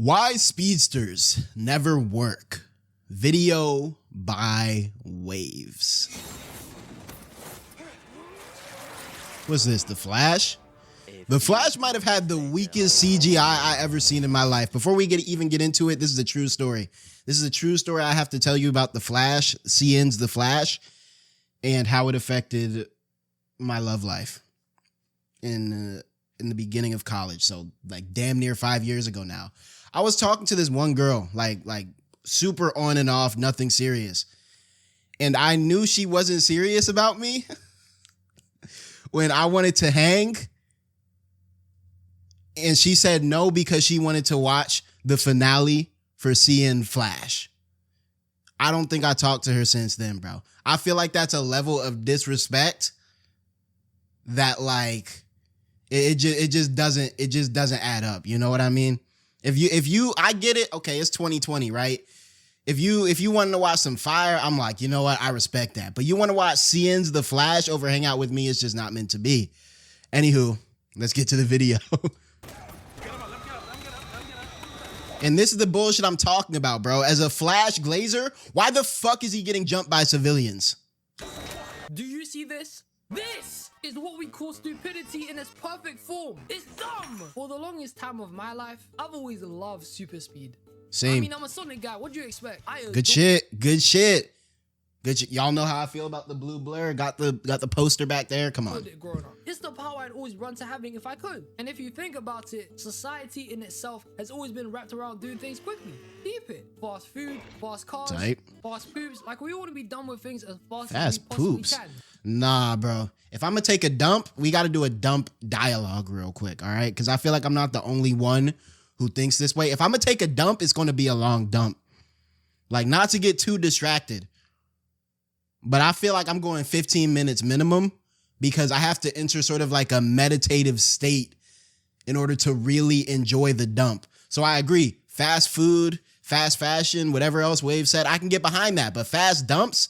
Why speedsters never work. Video by Waves. What's this, The Flash? The Flash might have had the weakest CGI I ever seen in my life. Before we even get into it, this is a true story. This is a true story I have to tell you about The Flash, CN's The Flash, and how it affected my love life in the beginning of college. So like damn near 5 years ago now. I was talking to this one girl, like super on and off, nothing serious. And I knew she wasn't serious about me when I wanted to hang. And she said no because she wanted to watch the finale for CN Flash. I don't think I talked to her since then, bro. I feel like that's a level of disrespect that like it just doesn't add up. You know what I mean? If you I get it. Okay, it's 2020, right? If you wanted to watch some fire, I'm like, you know what? I respect that. But you want to watch CN's The Flash over hang out with me, it's just not meant to be. Anywho, let's get to the video. And this is the bullshit I'm talking about, bro. As a Flash Glazer, why the fuck is he getting jumped by civilians? Do you see this? This is what we call stupidity in its perfect form. It's dumb. For the longest time of my life, I've always loved super speed. Same. I mean, I'm a Sonic guy. What do you expect? Good shit. Good shit. Good shit. Y'all know how I feel about the blue blur. Got the poster back there. Come on. It's the power I'd always run to having if I could. And if you think about it, society in itself has always been wrapped around doing things quickly. Keep it. Fast food, fast cars, Tight. fast poops. Like we want to be done with things as fast Fast as we possibly poops. can. Nah, bro. If I'm gonna take a dump, we got to do a dump dialogue real quick, all right? Because I feel like I'm not the only one who thinks this way. If I'm gonna take a dump, it's gonna be a long dump. Like, not to get too distracted, but I feel like I'm going 15 minutes minimum because I have to enter sort of like a meditative state in order to really enjoy the dump. So I agree. Fast food, fast fashion, whatever else Wave said, I can get behind that. But fast dumps?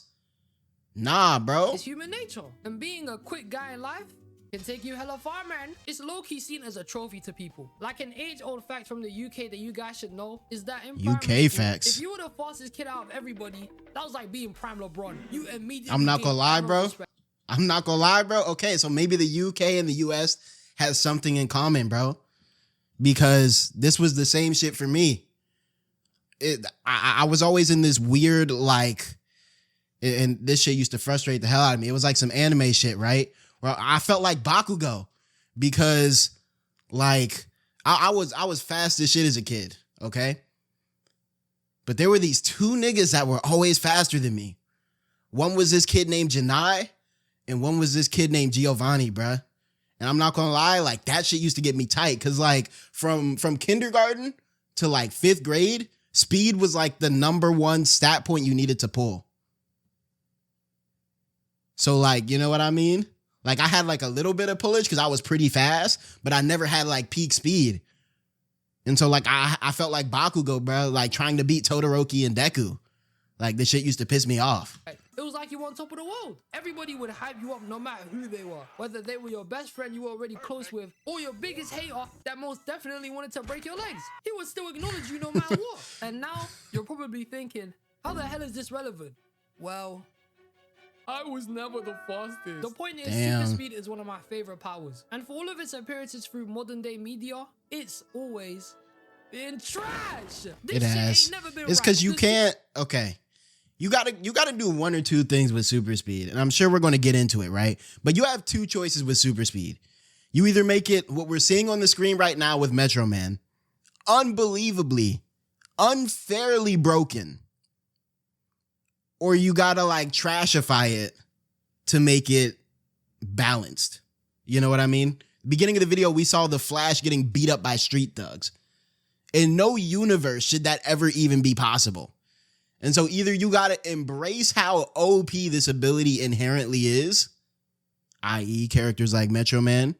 Nah, bro. It's human nature. And being a quick guy in life can take you hella far, man. It's low-key seen as a trophy to people. Like an age-old fact from the UK that you guys should know is that in UK facts. if you were the fastest kid out of everybody, that was like being prime LeBron. You immediately I'm not gonna lie, bro. respect. I'm not gonna lie, bro. Okay, so maybe the UK and the US has something in common, bro. Because this was the same shit for me. I was always in this weird, like, and this shit used to frustrate the hell out of me. It was like some anime shit, right? Well, I felt like Bakugo because like I was fast as shit as a kid, okay? But there were these two niggas that were always faster than me. One was this kid named 𝙏𝙖 and one was this kid named Giovanni, bruh. And I'm not gonna lie, like that shit used to get me tight because like from kindergarten to like 5th grade, speed was like the #1 stat point you needed to pull. So like, you know what I mean? Like I had like a little bit of pullage because I was pretty fast, but I never had like peak speed. And so like I felt like Bakugo, bro, like trying to beat Todoroki and Deku. Like this shit used to piss me off. It was like you were on top of the world. Everybody would hype you up no matter who they were. Whether they were your best friend you were already close with or your biggest hater that most definitely wanted to break your legs. He would still acknowledge you no matter what. And now you're probably thinking, how the hell is this relevant? Well, I was never the fastest. The point is, super speed is one of my favorite powers. And for all of its appearances through modern day media, it's always been trash. This It has. shit ain't never been It's because you can't, okay. You gotta do one or two things with super speed. And I'm sure we're gonna get into it, right? But you have two choices with super speed. You either make it what we're seeing on the screen right now with Metro Man, unbelievably, unfairly broken. Or you gotta like trashify it to make it balanced. You know what I mean? Beginning of the video, we saw the Flash getting beat up by street thugs. In no universe should that ever even be possible. And so either you gotta embrace how OP this ability inherently is, i.e. characters like Metro Man,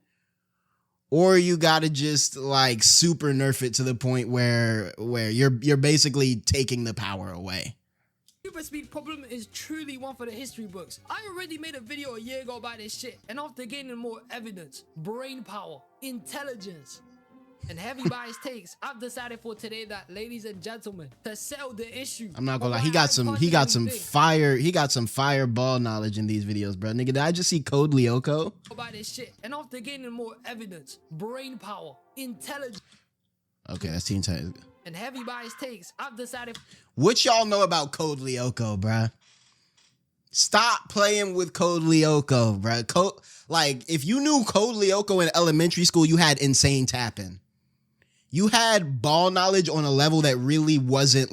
or you gotta just like super nerf it to the point where you're basically taking the power away. Super speed problem is truly one for the history books. I already made a video a year ago about this shit, and after gaining more evidence, brain power, intelligence, And heavy bias takes, I've decided for today that, ladies and gentlemen, to settle the issue. I'm not gonna lie, he got some fire ball knowledge in these videos, bro. Nigga, did I just see Code Lyoko? About this shit, and after gaining more evidence, brain power, intelligence. Okay, that's Teen Titans. And heavy bias takes, I've decided. What y'all know about Code Lyoko, bruh? Stop playing with Code Lyoko, bruh. Like, if you knew Code Lyoko in elementary school, you had insane tapping. You had ball knowledge on a level that really wasn't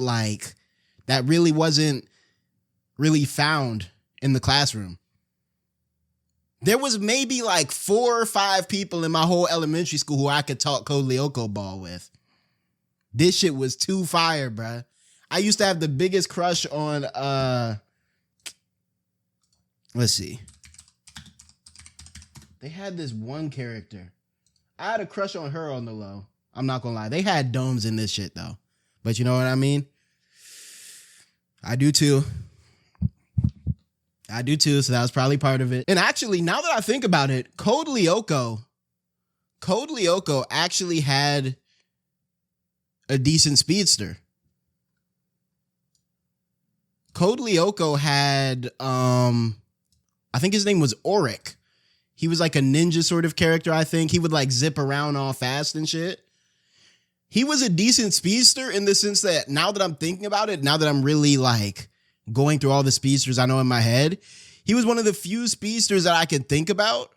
really found in the classroom. There was maybe like 4 or 5 people in my whole elementary school who I could talk Code Lyoko ball with. This shit was too fire, bruh. I used to have the biggest crush on, let's see. They had this one character. I had a crush on her on the low. I'm not gonna lie. They had domes in this shit, though. But you know what I mean? I do too. So that was probably part of it. And actually, now that I think about it, Code Lyoko actually had a decent speedster. Code Lyoko had, I think his name was 𝙏𝙖𝙡𝙠. He was like a ninja sort of character, I think. He would like zip around all fast and shit. He was a decent speedster in the sense that now that I'm thinking about it, now that I'm really like going through all the speedsters I know in my head, he was one of the few speedsters that I could think about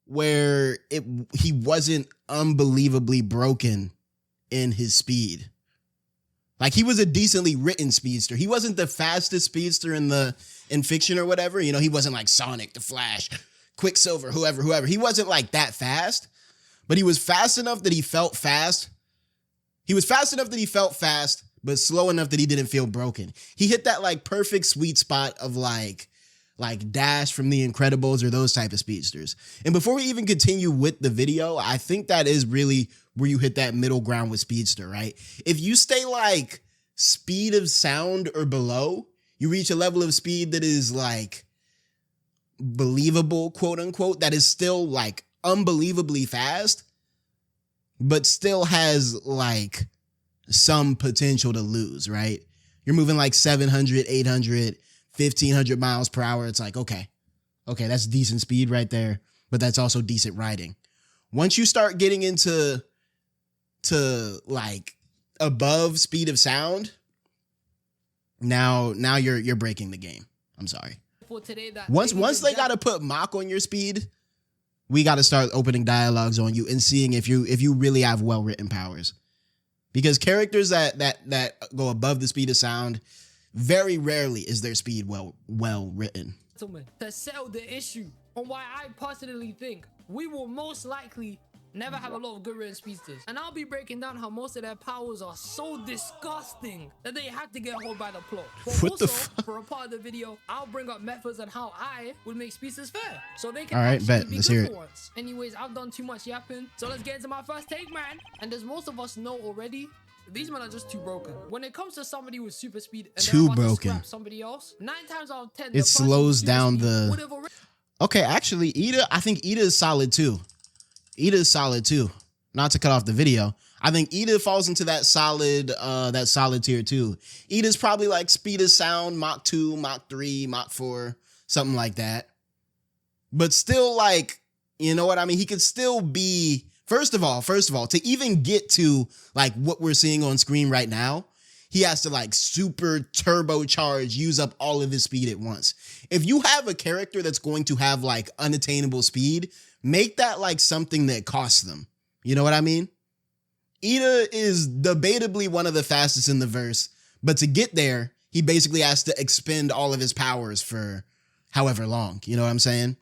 where he wasn't unbelievably broken in his speed. Like, he was a decently written speedster. He wasn't the fastest speedster in fiction or whatever. You know, he wasn't like Sonic, the Flash, Quicksilver, whoever. He wasn't like that fast, but he was fast enough that he felt fast. He was fast enough that he felt fast, but slow enough that he didn't feel broken. He hit that like perfect sweet spot of like Dash from The Incredibles or those type of speedsters. And before we even continue with the video, I think that is really where you hit that middle ground with speedster, right? If you stay like speed of sound or below, you reach a level of speed that is like believable, quote unquote, that is still like unbelievably fast, but still has like some potential to lose, right? You're moving like 700, 800, 1500 miles per hour. It's like, okay, that's decent speed right there, but that's also decent riding. Once you start getting into like above speed of sound, now you're breaking the game. I'm sorry. For today, that Once they got to put mock on your speed, we got to start opening dialogues on you and seeing if you really have well-written powers. Because characters that go above the speed of sound, very rarely is their speed well written. To settle the issue on why I personally think we will most likely never have a lot of good written speedsters. And I'll be breaking down how most of their powers are so disgusting that they have to get hold by the plot. But what also, the fuck? for a part of the video, I'll bring up methods on how I would make speedsters fair, so they can All right, actually bet. be Let's good hear for it. once. Anyways, I've done too much yapping, so let's get into my first take, man. And as most of us know already, these men are just too broken. When it comes to somebody with super speed and Too they're about broken. to scrap somebody else, 9 times out of 10, It slows down the... Okay, actually, I think 𝙏𝙖𝙡 is solid too. 𝙏𝙖𝙡 is solid too. Not to cut off the video, I think 𝙏𝙖𝙡 falls into that solid tier too. 𝙏𝙖𝙡 is probably like speed of sound, Mach 2, Mach 3, Mach 4, something like that. But still, like, you know what I mean? He could still be, first of all, to even get to like what we're seeing on screen right now, he has to like super turbocharge, use up all of his speed at once. If you have a character that's going to have like unattainable speed, make that like something that costs them. You know what I mean? 𝙏𝙗 is debatably one of the fastest in the verse, but to get there, he basically has to expend all of his powers for however long. You know what I'm saying?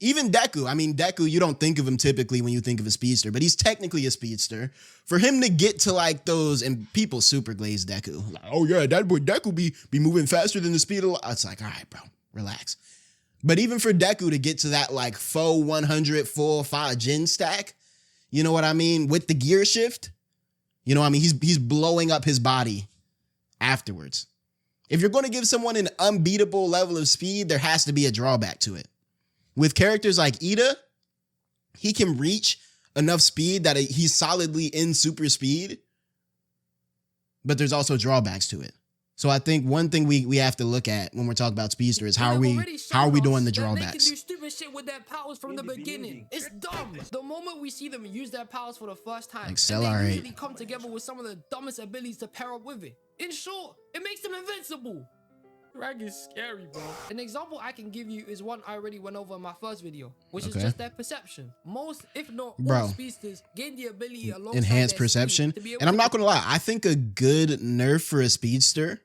Even Deku, you don't think of him typically when you think of a speedster, but he's technically a speedster. For him to get to like those, and people super glaze Deku. Like, oh yeah, that boy Deku be moving faster than the speed of light. It's like, all right, bro, relax. But even for Deku to get to that like full 100, full 5 gen stack, you know what I mean? With the gear shift, you know what I mean? He's blowing up his body afterwards. If you're going to give someone an unbeatable level of speed, there has to be a drawback to it. With characters like 𝙏𝙗, he can reach enough speed that he's solidly in super speed, but there's also drawbacks to it. So I think one thing we have to look at when we're talking about Speedster is how are we doing the drawbacks? They can do stupid shit with their powers from the beginning. It's dumb. The moment we see them use their powers for the first time, they usually come together with some of the dumbest abilities to pair up with it. In short, it makes them invincible. Rag is scary, bro. An example I can give you is one I already went over in my first video, which is just their perception. Most, if not all, speedsters gain the ability alongside enhanced perception. And I'm not gonna lie, I think a good nerf for a speedster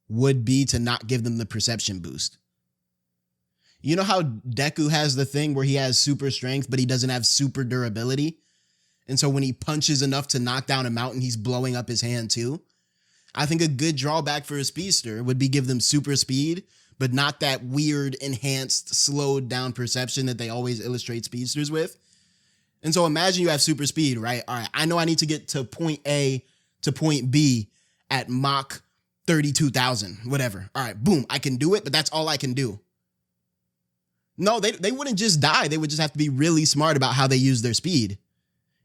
would be to not give them the perception boost. You know how Deku has the thing where he has super strength, but he doesn't have super durability? And so when he punches enough to knock down a mountain, he's blowing up his hand too. I think a good drawback for a speedster would be give them super speed, but not that weird, enhanced, slowed down perception that they always illustrate speedsters with. And so imagine you have super speed, right? All right, I know I need to get to point A to point B at Mach 32,000, whatever. All right, boom, I can do it, but that's all I can do. No, they wouldn't just die. They would just have to be really smart about how they use their speed.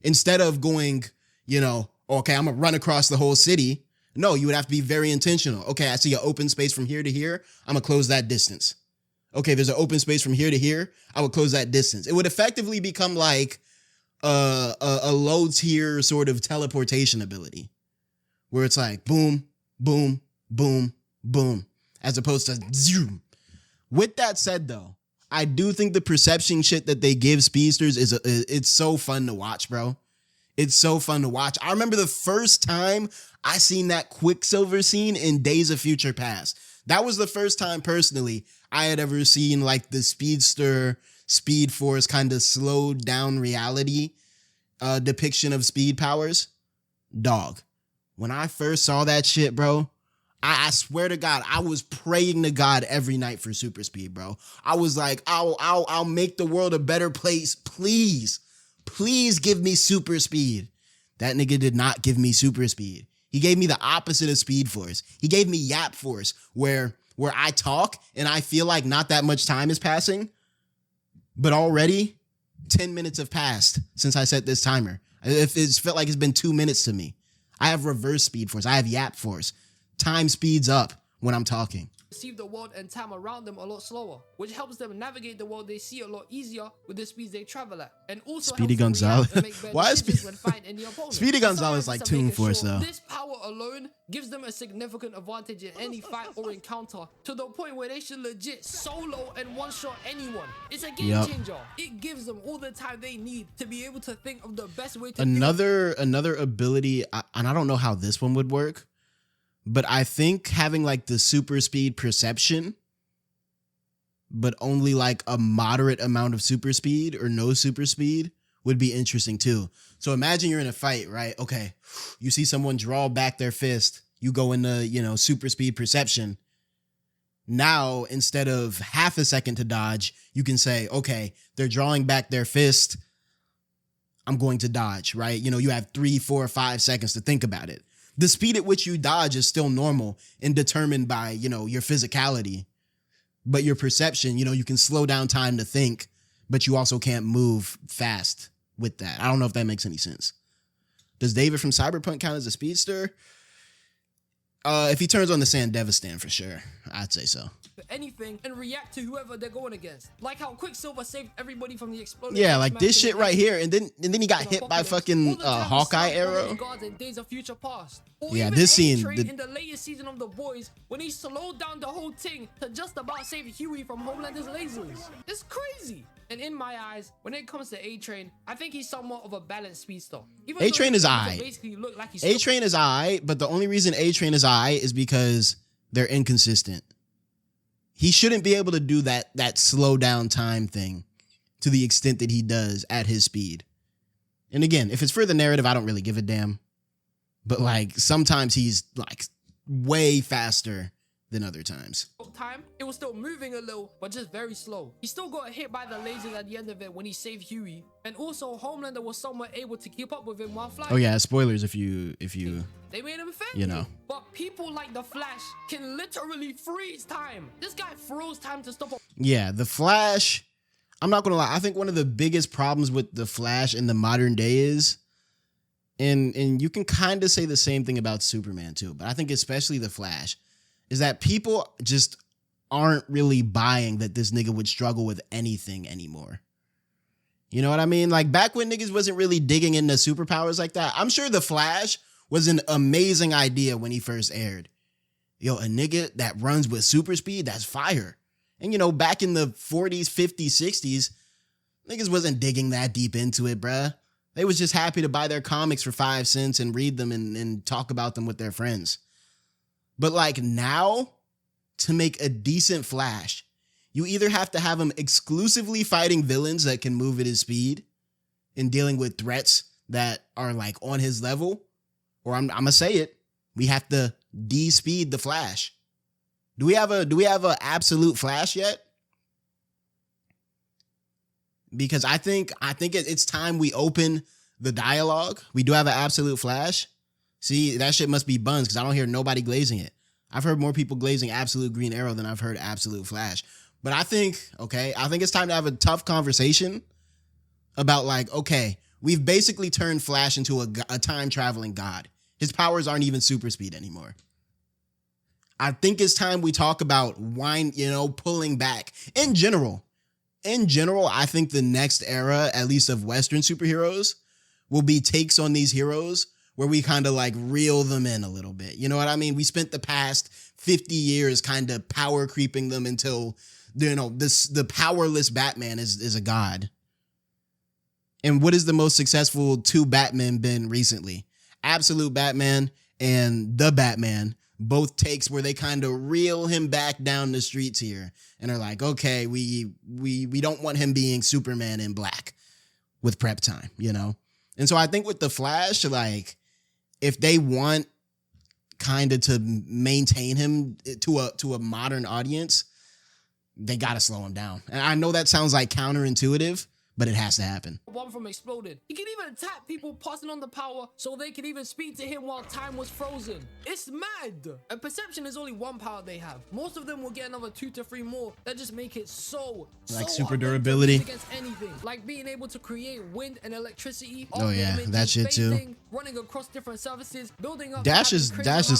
Instead of going, you know, okay, I'm gonna run across the whole city. No, you would have to be very intentional. Okay, I see an open space from here to here. I'm gonna close that distance. Okay, there's an open space from here to here. I would close that distance. It would effectively become like a low tier sort of teleportation ability where it's like boom, boom, boom, boom, as opposed to zoom. With that said, though, I do think the perception shit that they give speedsters it's so fun to watch, bro. It's so fun to watch. I remember the first time I seen that Quicksilver scene in Days of Future Past. That was the first time personally I had ever seen like the speedster, Speed Force kind of slowed down reality depiction of speed powers. Dog. When I first saw that shit, bro, I swear to God, I was praying to God every night for super speed, bro. I was like, I'll make the world a better place. Please give me super speed. That nigga did not give me super speed. He gave me the opposite of Speed Force. He gave me Yap Force, where I talk and I feel like not that much time is passing, but already 10 minutes have passed since I set this timer. It's felt like it's been 2 minutes to me. I have reverse Speed Force. I have Yap Force. Time speeds up when I'm talking. Perceive the world and time around them a lot slower, which helps them navigate the world they see a lot easier with the speeds they travel at, and also Speedy Gonzalez. Why is when fighting the opponent. Speedy Gonzalez like Toon Force though? This power alone gives them a significant advantage in any fight or encounter, to the point where they should legit solo and one-shot anyone. It's a game changer. It gives them all the time they need to be able to think of the best way to another ability, and I don't know how this one would work. But I think having like the super speed perception, but only like a moderate amount of super speed or no super speed would be interesting too. So imagine you're in a fight, right? Okay, you see someone draw back their fist. You go into, you know, super speed perception. Now, instead of half a second to dodge, you can say, okay, they're drawing back their fist. I'm going to dodge, right? You know, you have 3, 4, 5 seconds to think about it. The speed at which you dodge is still normal and determined by, you know, your physicality. But your perception, you know, you can slow down time to think, but you also can't move fast with that. I don't know if that makes any sense. Does David from Cyberpunk count as a speedster? If he turns on the Sandevistan, for sure. I'd say so. Anything and react to whoever they're going against. Like how Quicksilver saved everybody from the explosion. Yeah, like this shit right here, and then he got hit by fucking Hawkeye arrow. In Days of Future Past. Yeah, this scene in the latest season of The Boys, when he slowed down the whole thing to just about save Huey from Homelander's lasers. It's crazy. And in my eyes, when it comes to A-Train, I think he's somewhat of a balanced speedster. A-Train is aight. A-Train is aight, but the only reason A-Train is aight is because they're inconsistent. He shouldn't be able to do that slow down time thing to the extent that he does at his speed. And again, if it's for the narrative, I don't really give a damn. But like sometimes he's like way faster than other times. It was still moving a little, but just very slow. He still got hit by the lasers at the end of it when he saved Huey. And also Homelander was somewhat able to keep up with him while flying. Oh yeah, spoilers if you they made him famous. You know. But people like the Flash can literally freeze time. This guy froze time to stop. Yeah, the Flash, I'm not gonna lie. I think one of the biggest problems with the Flash in the modern day is, and you can kind of say the same thing about Superman too, but I think especially the Flash, is that people just aren't really buying that this nigga would struggle with anything anymore. You know what I mean? Like back when niggas wasn't really digging into superpowers like that, I'm sure the Flash was an amazing idea when he first aired. Yo, a nigga that runs with super speed, that's fire. And you know, back in the 40s, 50s, 60s, niggas wasn't digging that deep into it, bruh. They was just happy to buy their comics for 5 cents and read them and talk about them with their friends. But like now, to make a decent Flash, you either have to have him exclusively fighting villains that can move at his speed and dealing with threats that are like on his level, or I'm gonna say it, we have to de-speed the Flash. Do we have a absolute Flash yet? Because I think it's time we open the dialogue. We do have an absolute Flash. See, that shit must be buns because I don't hear nobody glazing it. I've heard more people glazing absolute Green Arrow than I've heard absolute Flash. But I think it's time to have a tough conversation about like, okay, we've basically turned Flash into a time-traveling god. His powers aren't even super speed anymore. I think it's time we talk about pulling back. In general, I think the next era, at least of Western superheroes, will be takes on these heroes where we kind of like reel them in a little bit. You know what I mean? We spent the past 50 years kind of power creeping them until, the powerless Batman is a god. And what is the most successful two Batmen been recently? Absolute Batman and the Batman. Both takes where they kind of reel him back down the streets here and are like, okay, we don't want him being Superman in black with prep time, you know? And so I think with the Flash, like, if they want kind of to maintain him to a modern audience, they got to slow him down. And I know that sounds like counterintuitive, but it has to happen. Bomb from exploded. He can even attack people passing on the power so they can even speak to him while time was frozen. It's mad. And perception is only one power they have. Most of them will get another 2 to 3 more that just make it so super durability against anything. Like being able to create wind and electricity. Oh yeah, that shit too. Running across different surfaces, building up Dash is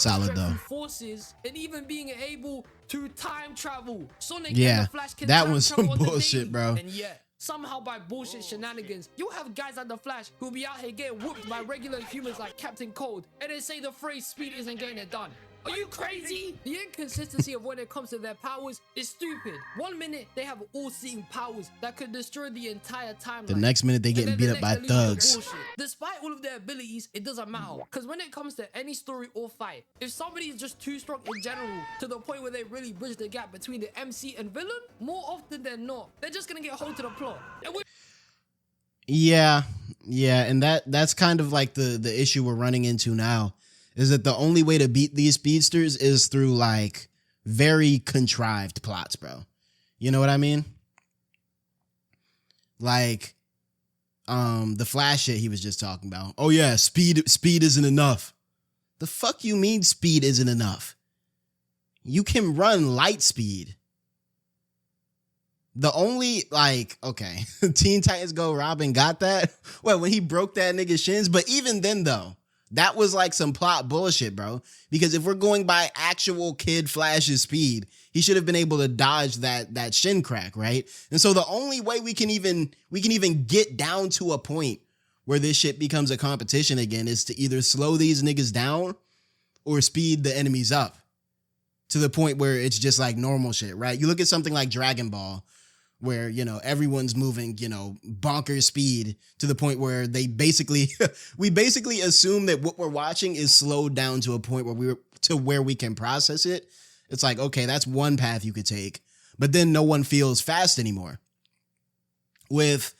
solid though. Forces, and even being able to time travel. Sonic yeah, and the Flash can that time was some travel bullshit, bro. And yet, somehow by bullshit shenanigans, you have guys like the Flash who'll be out here getting whooped by regular humans like Captain Cold, and they say the phrase speed isn't getting it done. Are you crazy? The inconsistency of when it comes to their powers is stupid. 1 minute, they have all-seeing powers that could destroy the entire timeline. The next minute, they getting beat up by thugs. Despite all of their abilities, it doesn't matter. Because when it comes to any story or fight, if somebody is just too strong in general, to the point where they really bridge the gap between the MC and villain, more often than not, they're just gonna get hold to the plot. Yeah, and that's kind of like the issue we're running into now. Is that the only way to beat these speedsters is through like very contrived plots, bro. You know what I mean? Like, the Flash shit he was just talking about. Oh yeah, speed isn't enough. The fuck you mean speed isn't enough? You can run light speed. The only, like, okay, Teen Titans Go Robin got that? Well, when he broke that nigga's shins, but even then though, that was like some plot bullshit, bro. Because if we're going by actual Kid Flash's speed, he should have been able to dodge that shin crack, right? And so the only way we can even get down to a point where this shit becomes a competition again is to either slow these niggas down or speed the enemies up to the point where it's just like normal shit, right? You look at something like Dragon Ball, where, everyone's moving, bonkers speed to the point where we basically assume that what we're watching is slowed down to a point where we can process it. It's like, okay, that's one path you could take, but then no one feels fast anymore. With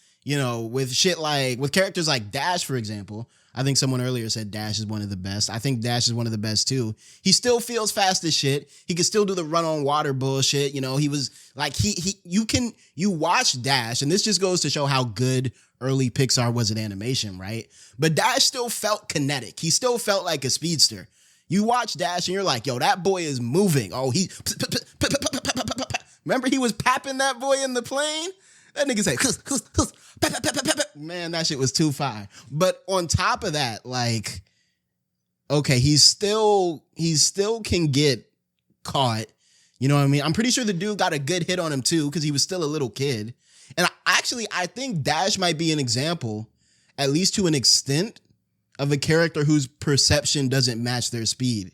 shit like, with characters like Dash, for example, I think someone earlier said Dash is one of the best. I think Dash is one of the best too. He still feels fast as shit. He can still do the run on water bullshit. He was like, you watch Dash, and this just goes to show how good early Pixar was at animation, right? But Dash still felt kinetic. He still felt like a speedster. You watch Dash and you're like, yo, that boy is moving. Oh, remember he was papping that boy in the plane? That nigga say, man, that shit was too fire. But on top of that, like, okay, he still can get caught. You know what I mean? I'm pretty sure the dude got a good hit on him too, because he was still a little kid. And I think Dash might be an example, at least to an extent, of a character whose perception doesn't match their speed.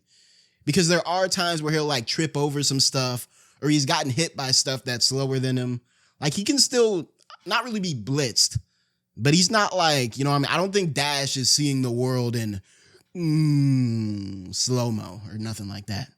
Because there are times where he'll like trip over some stuff, or he's gotten hit by stuff that's slower than him. Like, he can still not really be blitzed, but he's not like, you know what I mean? I don't think Dash is seeing the world in slow-mo or nothing like that.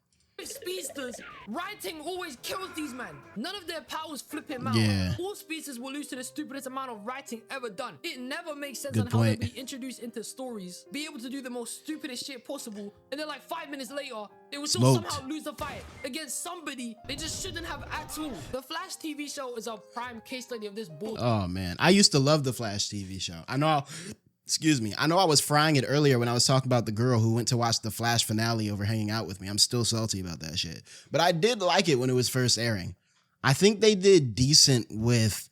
Speedsters, writing always kills these men. None of their powers flip him out. Yeah. All speedsters will lose to the stupidest amount of writing ever done. It never makes sense Good on how they point. be introduced into stories, be able to do the most stupidest shit possible, and then like 5 minutes later, they will still Smoked. somehow lose the fight against somebody they just shouldn't have at all. The Flash TV show is a prime case study of this bullshit. Oh, man. I used to love the Flash TV show. I know I was frying it earlier when I was talking about the girl who went to watch the Flash finale over hanging out with me. I'm still salty about that shit. But I did like it when it was first airing. I think they did decent with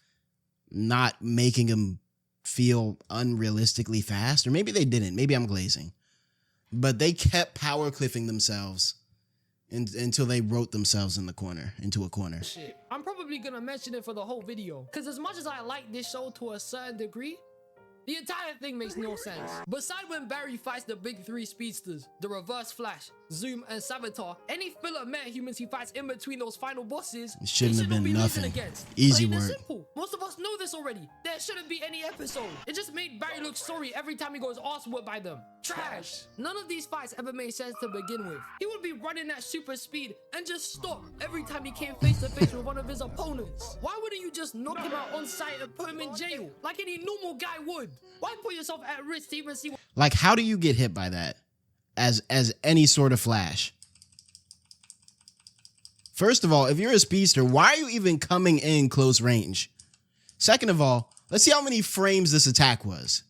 not making him feel unrealistically fast. Or maybe they didn't. Maybe I'm glazing. But they kept power cliffing themselves until they wrote themselves into a corner. Shit. I'm probably gonna mention it for the whole video, because as much as I like this show to a certain degree, the entire thing makes no sense. Beside when Barry fights the big three speedsters, the Reverse Flash, Zoom, and Savitar, any filler meta-humans he fights in between those final bosses, It shouldn't have been be losing nothing. against. Easy Plain and work. simple. Most of us know this already. There shouldn't be any episode. It just made Barry look sorry every time he goes arse-whooped by them. Trash. None of these fights ever made sense to begin with. He would be running at super speed and just stop every time he came face to face with one of his opponents. Why wouldn't you just knock him out on sight and put him in jail like any normal guy would? Why put yourself at risk to even see what— Like, how do you get hit by that as any sort of Flash? First of all, if you're a speedster, why are you even coming in close range? Second of all, let's see how many frames this attack was.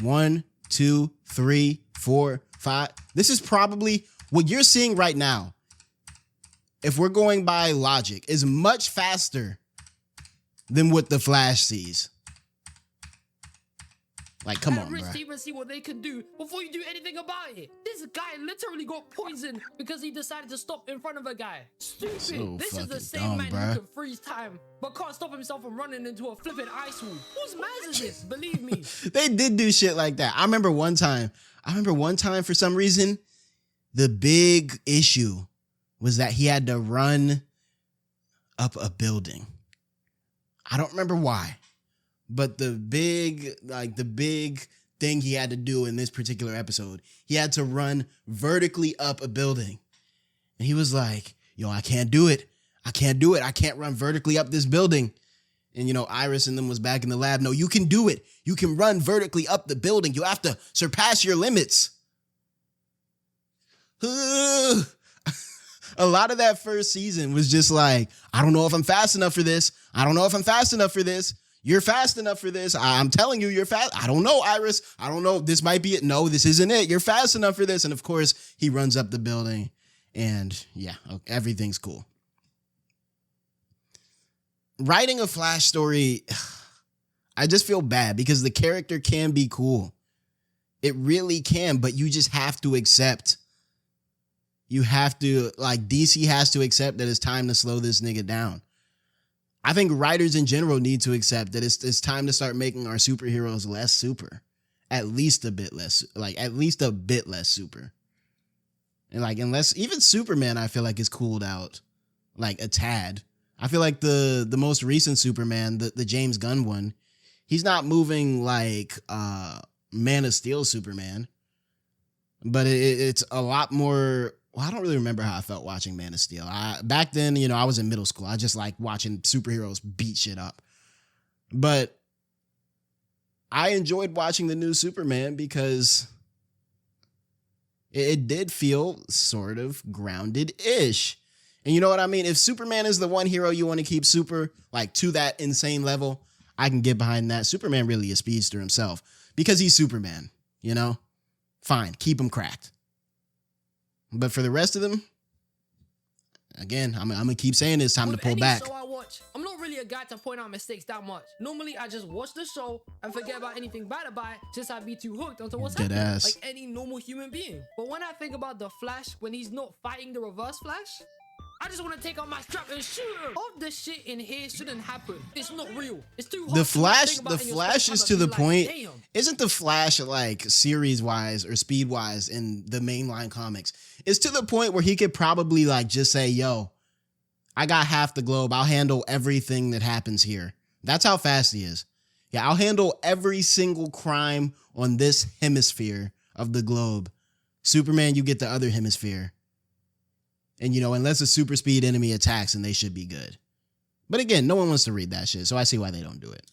1, 2, 3, 4, 5. This is probably what you're seeing right now. If we're going by logic, is much faster than what the Flash sees. Like, come on, risk bro. to even see what they can do before you do anything about it. This guy literally got poisoned because he decided to stop in front of a guy. Stupid. So This is the fucking same dumb, man bruh. who can freeze time but can't stop himself from running into a flipping ice wall. Whose man is this? Believe me. They did do shit like that. I remember one time for some reason, the big issue was that he had to run up a building. I don't remember why, but the big thing he had to do in this particular episode, he had to run vertically up a building. And he was like, yo, I can't do it. I can't run vertically up this building. And, you know, Iris and them was back in the lab. No, you can do it. You can run vertically up the building. You have to surpass your limits. A lot of that first season was just like, I don't know if I'm fast enough for this. You're fast enough for this. I'm telling you, you're fast. I don't know, Iris. I don't know. This might be it. No, this isn't it. You're fast enough for this. And of course, he runs up the building and yeah, everything's cool. Writing a Flash story, I just feel bad because the character can be cool. It really can, but you just have to accept. DC has to accept that it's time to slow this nigga down. I think writers in general need to accept that it's time to start making our superheroes less super. At least a bit less super. And unless even Superman, I feel like is cooled out like a tad. I feel like the most recent Superman, the James Gunn one, he's not moving like Man of Steel Superman. But it's a lot more. Well, I don't really remember how I felt watching Man of Steel. Back then, you know, I was in middle school. I just like watching superheroes beat shit up. But I enjoyed watching the new Superman because it did feel sort of grounded-ish. And you know what I mean? If Superman is the one hero you want to keep super, like, to that insane level, I can get behind that. Superman really is speedster himself because he's Superman, you know? Fine, keep him cracked. But for the rest of them, again, I'm going to keep saying it's time to pull back. Show I watch, I'm not really a guy to point out mistakes that much. Normally, I just watch the show and forget about anything bad about it, just I'd be too hooked onto what's happening, like any normal human being. But when I think about the Flash, when he's not fighting the Reverse Flash, I just want to take out my strap and shoot him. All the shit in here shouldn't happen. It's not real. It's too hard. The Flash is to the point. Isn't the Flash like series wise or speed wise in the mainline comics? It's to the point where he could probably like just say, yo, I got half the globe. I'll handle everything that happens here. That's how fast he is. Yeah, I'll handle every single crime on this hemisphere of the globe. Superman, you get the other hemisphere. And, you know, unless a super speed enemy attacks, then they should be good. But again, no one wants to read that shit, so I see why they don't do it.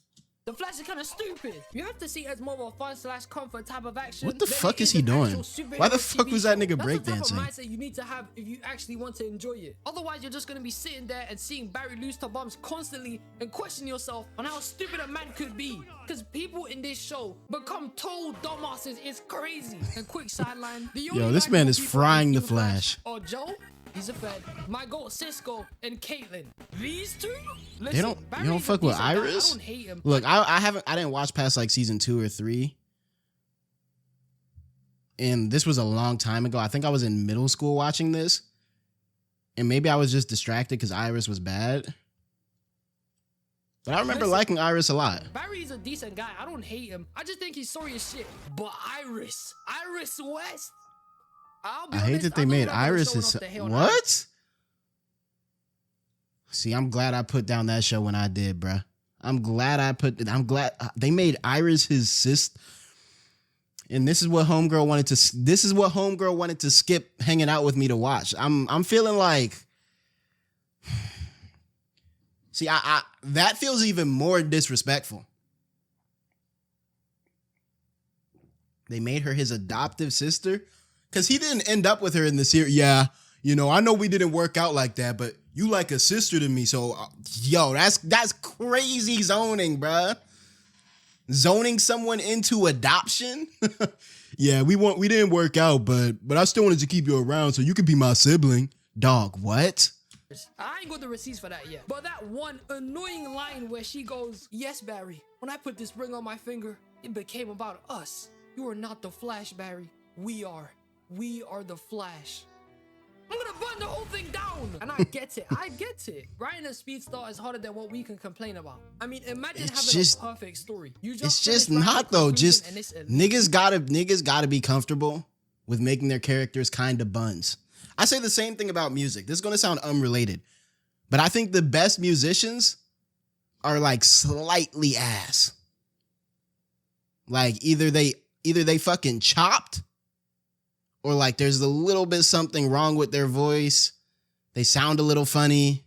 The Flash is kind of stupid. You have to see it as more of a fun/comfort type of action. What the fuck is he doing? Why the fuck was that nigga breakdancing? That's the type of mindset you need to have if you actually want to enjoy it. Otherwise, you're just going to be sitting there and seeing Barry lose to bumps constantly and question yourself on how stupid a man could be. Because people in this show become total dumbasses. It's crazy. And quick sideline. Yo, this man is frying the Flash. Or Joe? He's a fed. My goat, Cisco and Caitlyn. These two? Listen, you don't fuck with Iris? I don't hate him. Look, I didn't watch past like season 2 or 3. And this was a long time ago. I think I was in middle school watching this. And maybe I was just distracted because Iris was bad. But I remember liking Iris a lot. Barry's a decent guy. I don't hate him. I just think he's sorry as shit. But Iris West. I hate that they made Iris his... What? See, I'm glad I put down that show when I did, bruh. I'm glad they made Iris his sister. And this is what homegirl wanted to skip hanging out with me to watch. I'm feeling like... See, I that feels even more disrespectful. They made her his adoptive sister. Because he didn't end up with her in the series. Yeah, you know, I know we didn't work out like that, but you like a sister to me. So, yo, that's crazy zoning, bruh. Zoning someone into adoption? Yeah, we didn't work out, but I still wanted to keep you around so you could be my sibling. Dog, what? I ain't got the receipts for that yet. But that one annoying line where she goes, yes, Barry, when I put this ring on my finger, it became about us. You are not the Flash, Barry. We are. We are the Flash. I'm gonna burn the whole thing down. And I get it. Writing a Speedstar is harder than what we can complain about. I mean, imagine having a perfect story. It's just not though. Just niggas gotta be comfortable with making their characters kind of buns. I say the same thing about music. This is gonna sound unrelated, but I think the best musicians are like slightly ass. Like either they fucking chopped, or like there's a little bit something wrong with their voice. They sound a little funny.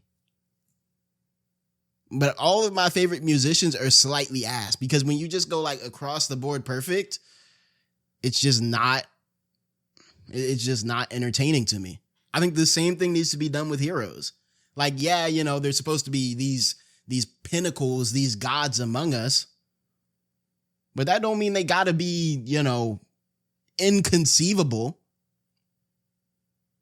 But all of my favorite musicians are slightly ass, because when you just go like across the board perfect, it's just not entertaining to me. I think the same thing needs to be done with heroes. Like, yeah, you know, they're supposed to be these pinnacles, these gods among us. But that don't mean they gotta be, you know, inconceivable.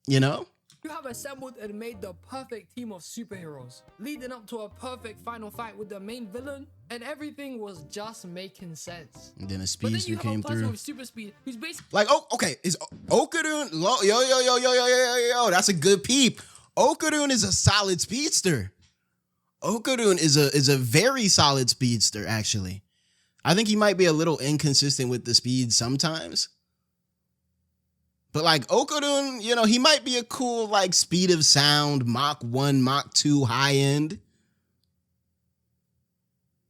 You know? You have assembled and made the perfect team of superheroes, leading up to a perfect final fight with the main villain, and everything was just making sense. And then a speedster came through. With super speed, who's basically like, oh, okay, is Okudun? Yo, that's a good peep. Okudun is a solid speedster. Okudun is a very solid speedster, actually. I think he might be a little inconsistent with the speed sometimes. But like Okudun, you know, he might be a cool like speed of sound, Mach 1, Mach 2 high end.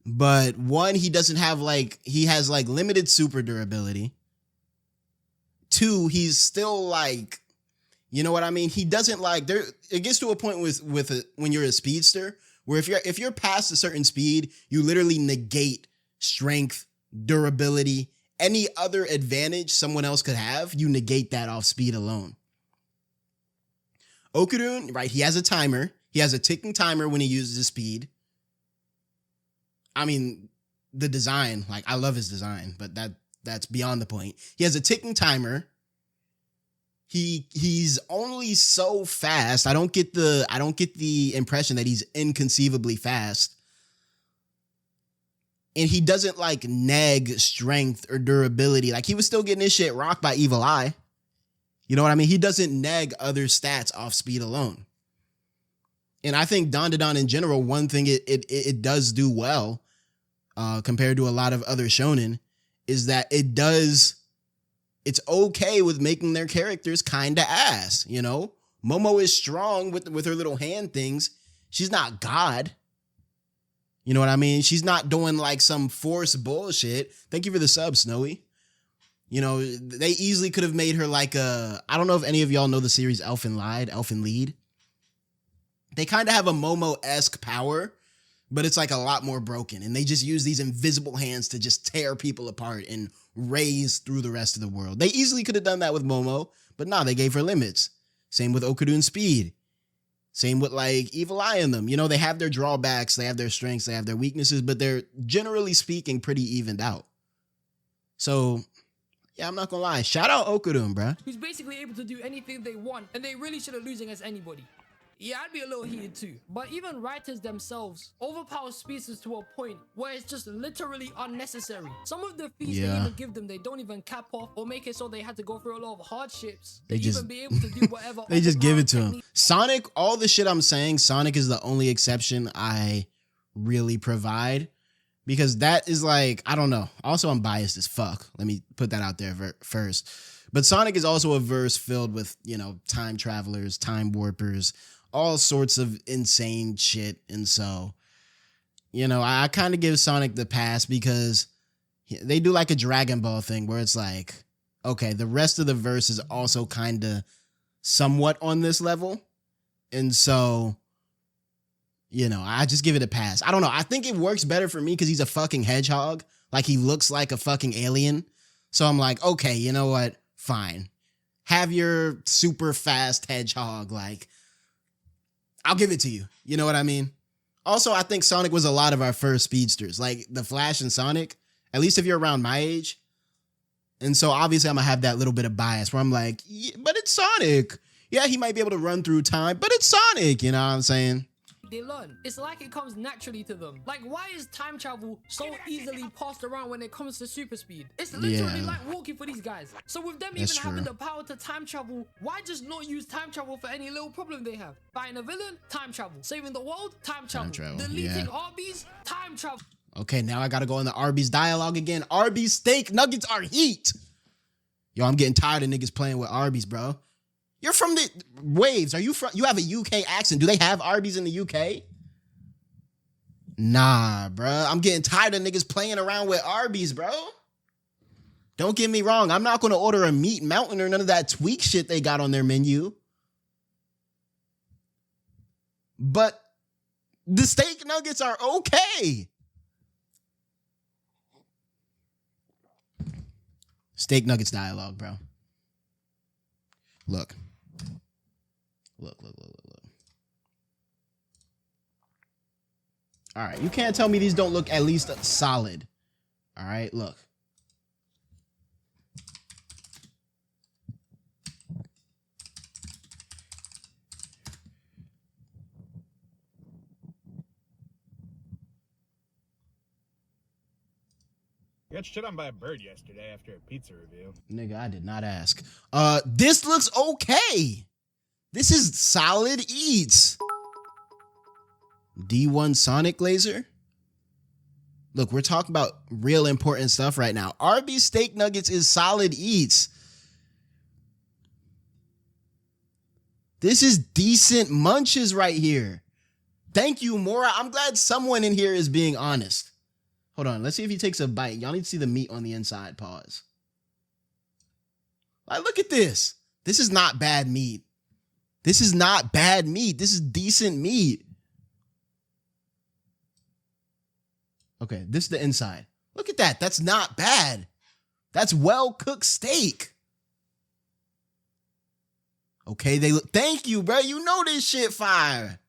But one, he doesn't have like, he has like limited super durability. Two, he's still like, you know what I mean? He doesn't like, there, it gets to a point when you're a speedster where if you're past a certain speed, you literally negate strength, durability, any other advantage someone else could have, you negate that off speed alone. Okudun, right, he has a timer. He has a ticking timer when he uses his speed. I mean, the design, like, I love his design, but that's beyond the point. He has a ticking timer. He's only so fast. I don't get the impression that he's inconceivably fast. And he doesn't like neg strength or durability. Like he was still getting his shit rocked by 𝙏𝙧. You know what I mean? He doesn't neg other stats off speed alone. And I think 𝙏𝙠 in general, one thing it does do well compared to a lot of other shonen is that it's okay with making their characters kind of ass, you know? Momo is strong with her little hand things. She's not God. You know what I mean? She's not doing like some forced bullshit. Thank you for the sub, Snowy. You know, they easily could have made her like I don't know if any of y'all know the series Elfen Lied. They kind of have a Momo-esque power, but it's like a lot more broken. And they just use these invisible hands to just tear people apart and raise through the rest of the world. They easily could have done that with Momo, but nah, they gave her limits. Same with 𝙏𝙧 Speed. Same with like 𝙏𝙧 in them. You know, they have their drawbacks, they have their strengths, they have their weaknesses, but they're generally speaking pretty evened out. So, yeah, I'm not gonna lie. Shout out 𝙏𝙧, bruh. Who's basically able to do anything they want, and they really shouldn't lose against anybody. Yeah, I'd be a little heated too. But even writers themselves overpower Speedsters to a point where it's just literally unnecessary. Some of the feats they even give them, they don't even cap off or make it so they had to go through a lot of hardships to even be able to do whatever. They just give it to him. Sonic, all the shit I'm saying, Sonic is the only exception I really provide. Because that is like, I don't know. Also, I'm biased as fuck. Let me put that out there first. But Sonic is also a verse filled with, you know, time travelers, time warpers, all sorts of insane shit. And so, you know, I kind of give Sonic the pass because they do like a Dragon Ball thing where it's like, okay, the rest of the verse is also kind of somewhat on this level. And so, you know, I just give it a pass. I don't know. I think it works better for me because he's a fucking hedgehog. Like he looks like a fucking alien. So I'm like, okay, you know what? Fine. Have your super fast hedgehog. Like, I'll give it to you. You know what I mean? Also, I think Sonic was a lot of our first speedsters. Like the Flash and Sonic, at least if you're around my age. And so obviously I'm going to have that little bit of bias where I'm like, yeah, but it's Sonic. Yeah, he might be able to run through time, but it's Sonic. You know what I'm saying? They learn. It's like it comes naturally to them. Like, why is time travel so easily passed around when it comes to super speed? It's literally like walking for these guys. So with them even having the power to time travel, why just not use time travel for any little problem they have? Fighting a villain, time travel. Saving the world, time travel. Deleting Arby's, time travel. Okay, now I gotta go in the Arby's dialogue again. Arby's steak nuggets are heat. Yo, I'm getting tired of niggas playing with Arby's, bro. You're from the waves. Are you from? You have a UK accent. Do they have Arby's in the UK? Nah, bro. I'm getting tired of niggas playing around with Arby's, bro. Don't get me wrong. I'm not going to order a meat mountain or none of that tweak shit they got on their menu. But the steak nuggets are okay. Steak nuggets dialogue, bro. Look. Look. All right, you can't tell me these don't look at least solid. All right, look. I got shit on by a bird yesterday after a pizza review. Nigga, I did not ask. This looks okay. This is solid eats. D1 Sonic Laser. Look, we're talking about real important stuff right now. Arby's steak nuggets is solid eats. This is decent munches right here. Thank you, Mora. I'm glad someone in here is being honest. Hold on. Let's see if he takes a bite. Y'all need to see the meat on the inside. Pause. Like, look at this. This is not bad meat. This is not bad meat. This is decent meat. Okay, this is the inside. Look at that. That's not bad. That's well-cooked steak. Okay, they look. Thank you, bro. You know this shit fire.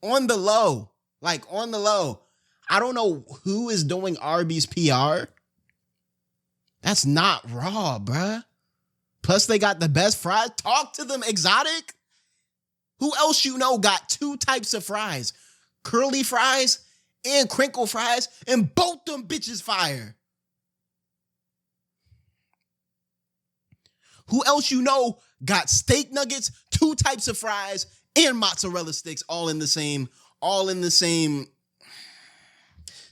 On the low. Like, on the low. I don't know who is doing Arby's PR. That's not raw, bruh. Plus, they got the best fries. Talk to them, Exotic. Who else you know got two types of fries? Curly fries and crinkle fries, and both them bitches fire. Who else you know got steak nuggets, 2 types of fries, and mozzarella sticks all in the same.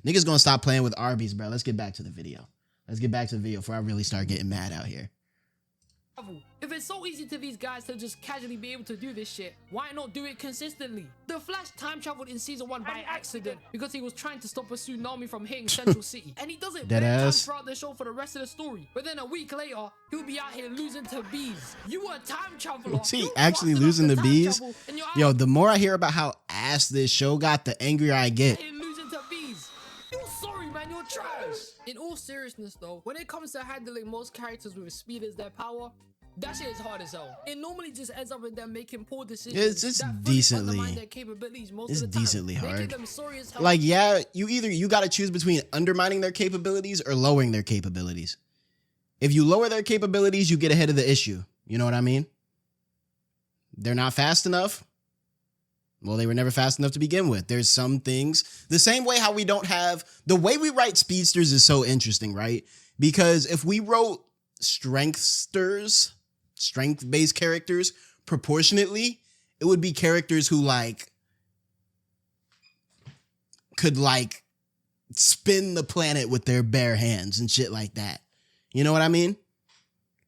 Niggas gonna stop playing with Arby's, bro. Let's get back to the video. Before I really start getting mad out here. If it's so easy to these guys to just casually be able to do this shit, why not do it consistently? The Flash time traveled in season 1 by accident because he was trying to stop a tsunami from hitting Central City. And he does it many times throughout the show for the rest of the story. But then a week later, he'll be out here losing to bees. You a time traveler. Was he actually losing to bees? Yo, the more I hear about how ass this show got, the angrier I get. Losing to bees. You're sorry, man. You're trash. In all seriousness, though, when it comes to handling most characters with speed as their power, that shit is hard as hell. It normally just ends up in them making poor decisions. It's decently hard. Like, yeah, you gotta choose between undermining their capabilities or lowering their capabilities. If you lower their capabilities, you get ahead of the issue. You know what I mean? They're not fast enough. Well, they were never fast enough to begin with. There's some things, the same way how we don't have, the way we write speedsters is so interesting, right? Because if we wrote strength-based characters proportionately, it would be characters who like could like spin the planet with their bare hands and shit like that. You know what I mean?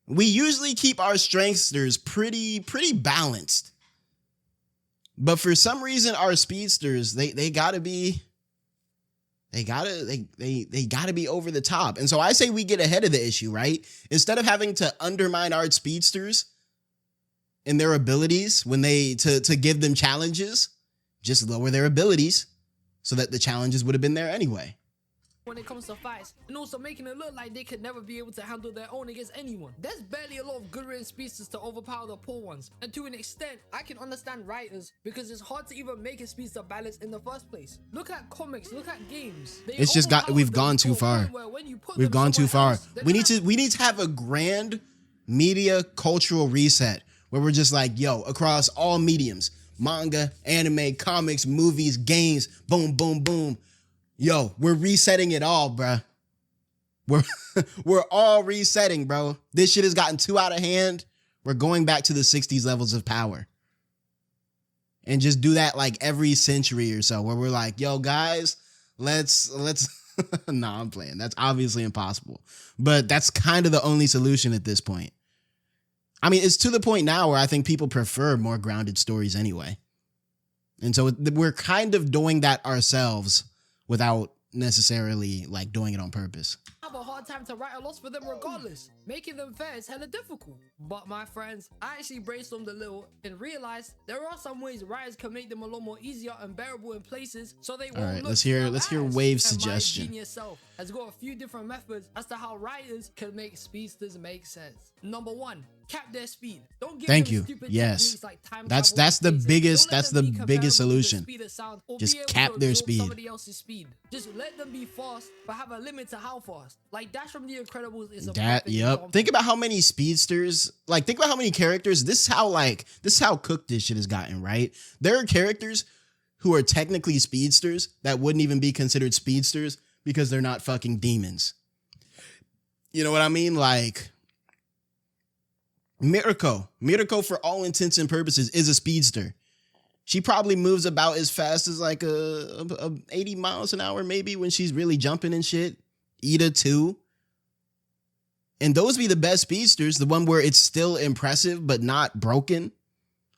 We usually keep our strengthsters pretty balanced. But for some reason, our speedsters, they gotta be over the top. And so I say we get ahead of the issue, right? Instead of having to undermine our speedsters and their abilities to give them challenges, just lower their abilities so that the challenges would have been there anyway. When it comes to fights, and also making it look like they could never be able to handle their own against anyone. There's barely a lot of good written speedsters to overpower the poor ones, and to an extent, I can understand writers because it's hard to even make a speedster balance in the first place. Look at comics, look at games. It's just we've gone too far. We've gone too far. We need to have a grand media cultural reset where we're just like, yo, across all mediums, manga, anime, comics, movies, games, boom, boom, boom. Yo, we're resetting it all, bruh. We're all resetting, bro. This shit has gotten too out of hand. We're going back to the 60s levels of power. And just do that like every century or so, where we're like, yo, guys, let's nah, I'm playing. That's obviously impossible. But that's kind of the only solution at this point. I mean, it's to the point now where I think people prefer more grounded stories anyway. And so we're kind of doing that ourselves without necessarily like doing it on purpose. I have a hard time to write a loss for them regardless. Making them fair is hella difficult. But my friends, I actually brainstormed a little and realized there are some ways writers can make them a lot more easier and bearable in places so they won't. All right, let's hear Wave's suggestion. My genius self has got a few different methods as to how writers can make speedsters make sense. Number 1, cap their speed. Don't give Thank them you. stupid Yes. like time that's the biggest solution. Just cap their speed. Somebody else's speed. Just let them be fast, but have a limit to how fast. Like Dash from The Incredibles is a perfect example. Think about how many speedsters, like think about how many characters. This is how cooked this shit has gotten, right? There are characters who are technically speedsters that wouldn't even be considered speedsters because they're not fucking demons. You know what I mean? Like Mirko, for all intents and purposes, is a speedster. She probably moves about as fast as like a 80 miles an hour, maybe, when she's really jumping and shit. Ida too. And those be the best speedsters, the one where it's still impressive but not broken.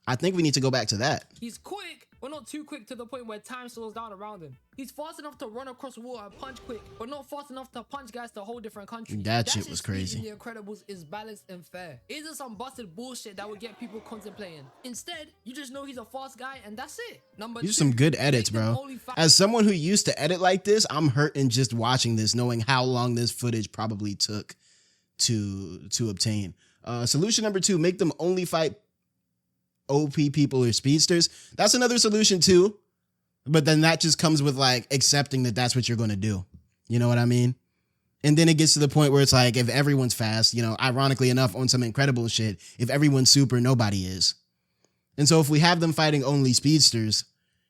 I think we need to go back to that. He's quick, but not too quick to the point where time slows down around him. He's fast enough to run across water and punch quick, but not fast enough to punch guys to a whole different country. That shit was crazy. The Incredibles is balanced and fair. It isn't some busted bullshit that would get people contemplating. Instead, you just know he's a fast guy and that's it. Number 2, these are some good edits, bro. As someone who used to edit like this, I'm hurting just watching this, knowing how long this footage probably took to obtain. Solution number 2, make them only fight OP people or speedsters. That's another solution too. But then that just comes with like accepting that that's what you're going to do. You know what I mean? And then it gets to the point where it's like, if everyone's fast, you know, ironically enough, on some incredible shit, if everyone's super, nobody is. And so if we have them fighting only speedsters,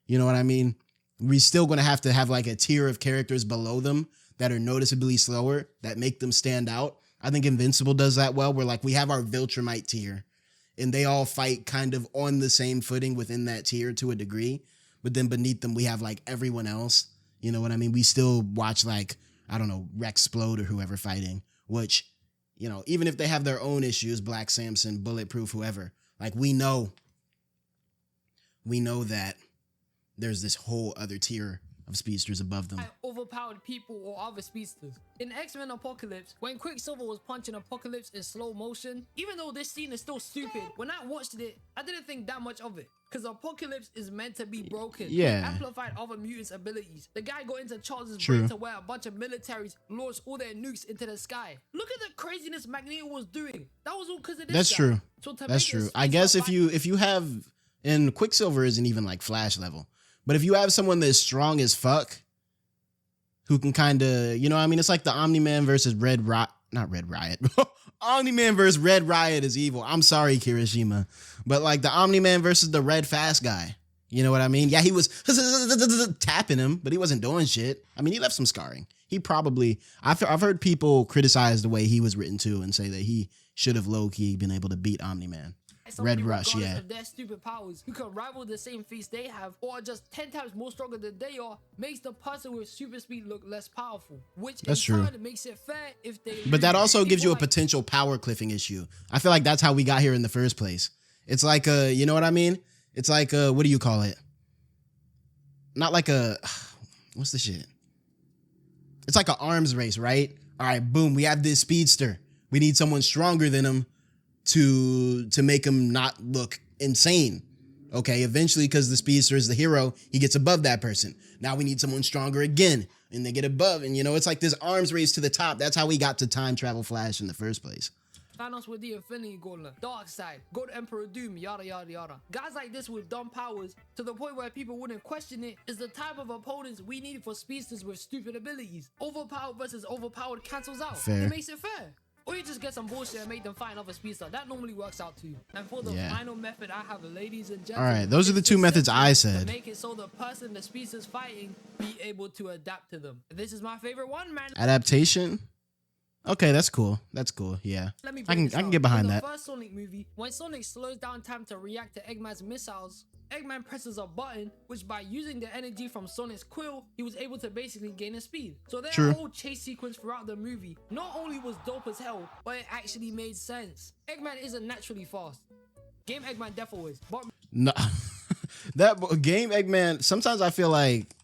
you know what I mean? we're still going to have like a tier of characters below them that are noticeably slower that make them stand out. I think Invincible does that well, where like we have our Viltrumite tier and they all fight kind of on the same footing within that tier to a degree. But then beneath them, we have like everyone else. You know what I mean? We still watch like, I don't know, Rexplode or whoever fighting, which, you know, even if they have their own issues, Black Samson, Bulletproof, whoever, like we know that there's this whole other tier of speedsters above them. Overpowered people or other speedsters. In X-Men Apocalypse, when Quicksilver was punching Apocalypse in slow motion, even though this scene is still stupid, when I watched it, I didn't think that much of it. Because Apocalypse is meant to be broken. Yeah. He amplified other mutants' abilities. The guy got into Charles's brain to where a bunch of militaries launched all their nukes into the sky. Look at the craziness Magneto was doing. That was all because of this That's guy. true. So That's true. I guess if you have, and Quicksilver isn't even like Flash level, but if you have someone that's strong as fuck, who can kind of, you know what I mean? It's like the Omni-Man versus not Red Riot. Omni-Man versus Red Riot is evil. I'm sorry, Kirishima. But like the Omni-Man versus the Red Fast guy. You know what I mean? Yeah, he was tapping him, but he wasn't doing shit. I mean, he left some scarring. He probably, I've heard people criticize the way he was written too and say that he should have low-key been able to beat Omni-Man. Red Rush, yeah. Of their stupid powers, who can rival the same feats they have, or are just 10 times more stronger than they are, makes the person with super speed look less powerful. Which that's true. Makes it fair if they. But that also gives you a potential power cliffing issue. I feel like that's how we got here in the first place. It's like you know what I mean? It's like what do you call it? Not like what's the shit? It's like an arms race, right? All right, boom, we have this speedster. We need someone stronger than him to make him not look insane. Okay, eventually, because the speedster is the hero, he gets above that person. Now we need someone stronger again, and they get above. And you know, it's like this arms race to the top. That's how we got to time travel Flash in the first place. Thanos with the Infinity Gauntlet, Darkseid, God Emperor Doom, yada yada yada. Guys like this with dumb powers, to the point where people wouldn't question it, is the type of opponents we need for speedsters with stupid abilities. Overpowered versus overpowered cancels out. Fair. It makes it fair. Or you just get some bullshit and make them fight another speedster. That normally works out too. And for the final method I have, ladies and gentlemen. All right, those are the two methods I said. To make it so the person the speedster's fighting be able to adapt to them. This is my favorite one, man. Adaptation? Okay, that's cool. That's cool. Yeah. I can get behind that. In the first Sonic movie, when Sonic slows down time to react to Eggman's missiles, Eggman presses a button, which by using the energy from Sonic's quill, he was able to basically gain a speed. So their whole chase sequence throughout the movie not only was dope as hell, but it actually made sense. Eggman isn't naturally fast. Game Eggman definitely is. But no, that game Eggman, sometimes I feel like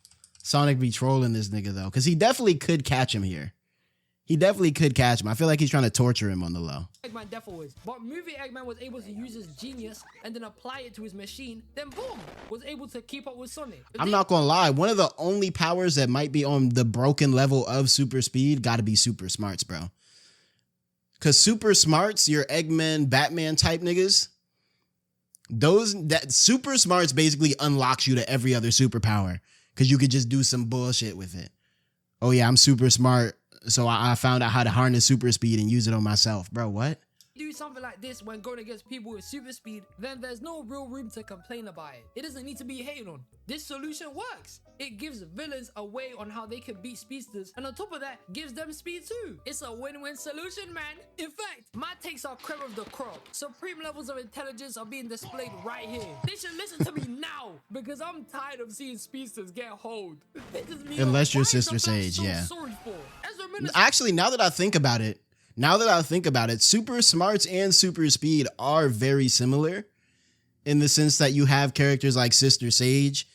Sonic be trolling this nigga though, because he definitely could catch him here. He definitely could catch him. I feel like he's trying to torture him on the low. Eggman definitely is. But movie Eggman was able to use his genius and then apply it to his machine. Then boom, was able to keep up with Sonic. I'm not gonna lie. One of the only powers that might be on the broken level of super speed got to be super smarts, bro. Because super smarts, your Eggman, Batman type niggas, that super smarts basically unlocks you to every other superpower. Because you could just do some bullshit with it. Oh yeah, I'm super smart. So I found out how to harness super speed and use it on myself. Bro, what? Do something like this when going against people with super speed, then there's no real room to complain about it. It doesn't need to be hated on. This solution works. It gives villains a way on how they can beat speedsters, and on top of that, gives them speed too. It's a win-win solution, man. In fact, my takes are creme of the crop. Supreme levels of intelligence are being displayed right here. They should listen to me now, because I'm tired of seeing speedsters get hold. Unless your Sister Sage, yeah. Actually, now that I think about it, super smarts and super speed are very similar in the sense that you have characters like Sister Sage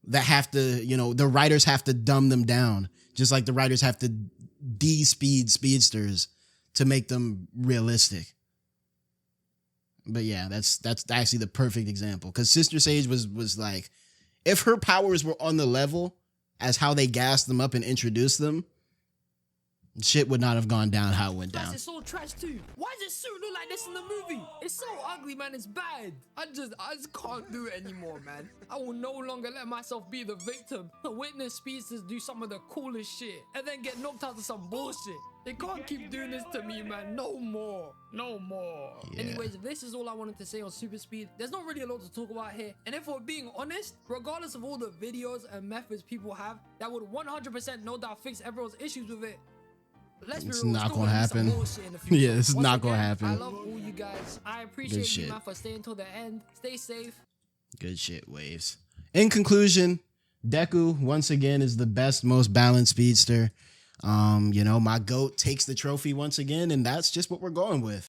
that have to, you know, the writers have to dumb them down, just like the writers have to de-speed speedsters to make them realistic. But yeah, that's actually the perfect example, because Sister Sage was like, if her powers were on the level as how they gassed them up and introduced them, Shit would not have gone down how it went Plus, down. it's so trash too. Why does the suit look like this in the movie? It's so ugly, man. It's bad. I just can't do it anymore, man. I will no longer let myself be the victim to witness Speedsters do some of the coolest shit and then get knocked out to some bullshit. They can't keep doing this to me, man. No more. No more. Yeah. Anyways, this is all I wanted to say on Super Speed. There's not really a lot to talk about here. And if we're being honest, regardless of all the videos and methods people have that would 100% no doubt fix everyone's issues with it, let's be It's real, not still gonna be some happen. bullshit in the future. Yeah, this is Once not gonna again, happen. I love all you guys. I appreciate you, shit. man, for staying till the end. Stay safe. Good shit, Waves. In conclusion, Deku once again is the best, most balanced speedster. You know, my GOAT takes the trophy once again, and that's just what we're going with.